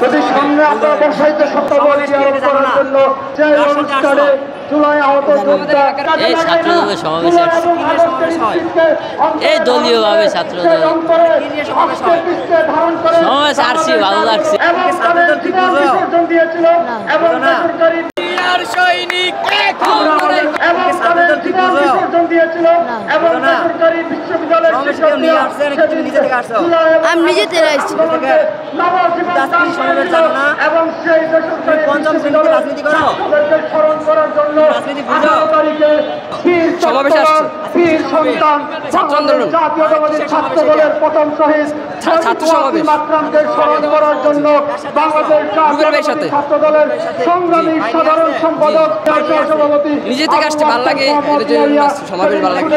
যদি সামনে আপনারা বসাইতে সক্ষম করার জন্য যে অনুষ্ঠানে জুলাই আহত যোদ্ধা এই ছাত্রদের সমাবেশে এই দলীয় ভাবে ছাত্রদের সমাবেশ আসছি, ভালো লাগছে। আমি নিজে থেকে আসছি। সমাবেশ আসছে ছাত্র আন্দোলন, প্রথম শহীদ ছাত্র সমাবেশ স্মরণ করার জন্য বাংলাদেশ ছাত্র দলের সংগ্রামী সাধারণ সম্পাদক সভাপতি নিজে থেকে আসতে ভালো লাগে, সমাবেশ ভালো লাগে।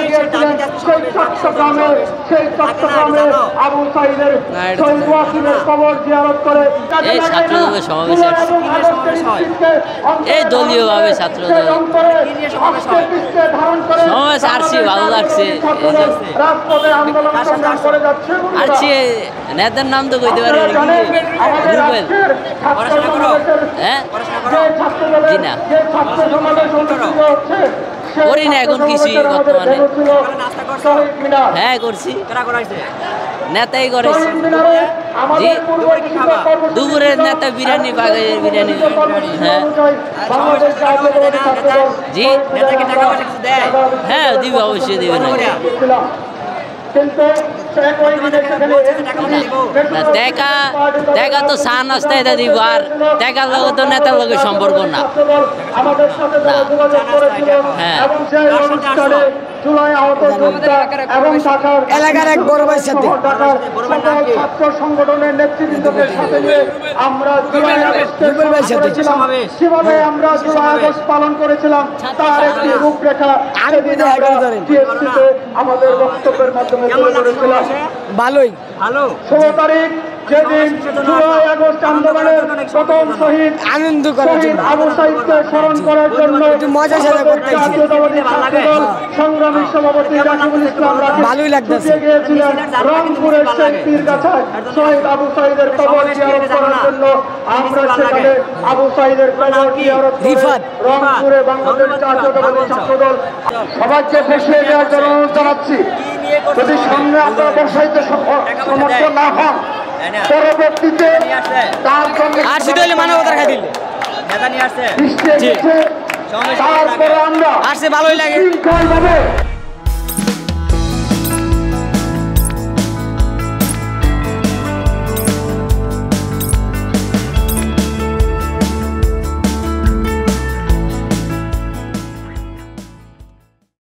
সেই চট্টগ্রামে আবু সাইদের শহীদ ওয়াসিমের কবর জিয়ারত করে এই ছাত্রদের সমাবেশে আসছে এই দলীয় ভাবে ছাত্রদের সমাবেশ আসছি, ভালো লাগছে। আসছি, নেতার নাম তো কইতে পারি রুবেল। হ্যাঁ জি না করি না এখন কিছুই বর্তমানে। হ্যাঁ করছি, নেতাই করেছি। জি দুপুরের নেতা বিরিয়ানি পাগে বিরিয়ানি। হ্যাঁ জি হ্যাঁ দিবে, অবশ্যই দিবে না। দেখা তো চা নাস্তা এটা দিব, আর টাকার লগে তো নেতার লগে সম্পর্ক না। হ্যাঁ এলাকার এক বড় ভাইয়ের সাথে ছাত্র সংগঠনের নেতৃবৃন্দদের সাথে আমরা কিভাবে আমরা জুলাই আগস্ট পালন করেছিলাম তার একটি রূপরেখা আমাদের বক্তব্যের মাধ্যমে তুলে ধরেছিলাম। ভালোই 16 তারিখ যেদিন জুলাই আগস্ট আন্দোলনের প্রথম শহীদ আনন্দ করার জন্য আবু সাইদকে স্মরণ করার জন্য একটু মজা সাজা করতে জাতীয়তাবাদী ছাত্রদল সংগ্রামী সভাপতি রাকিবুল ইসলাম ভালোই লাগতেছে। গিয়েছিলেন রংপুরের সেই পীরগাছায় শহীদ আবু সাইদের কবর জিয়ারত করার জন্য। আমরা সেখানে আবু সাইদের কবর জিয়ারত করে রংপুরে বাংলাদেশ জাতীয়তাবাদী ছাত্রদল সবাইকে বসিয়ে দেওয়ার জন্য অনুরোধ জানাচ্ছি। যদি সামনে আপনারা বসাইতে সমর্থ না হন, পরবর্তীতে তার সঙ্গে মানবতার খাতির তারপরে আমরা আসছে, ভালোই লাগে।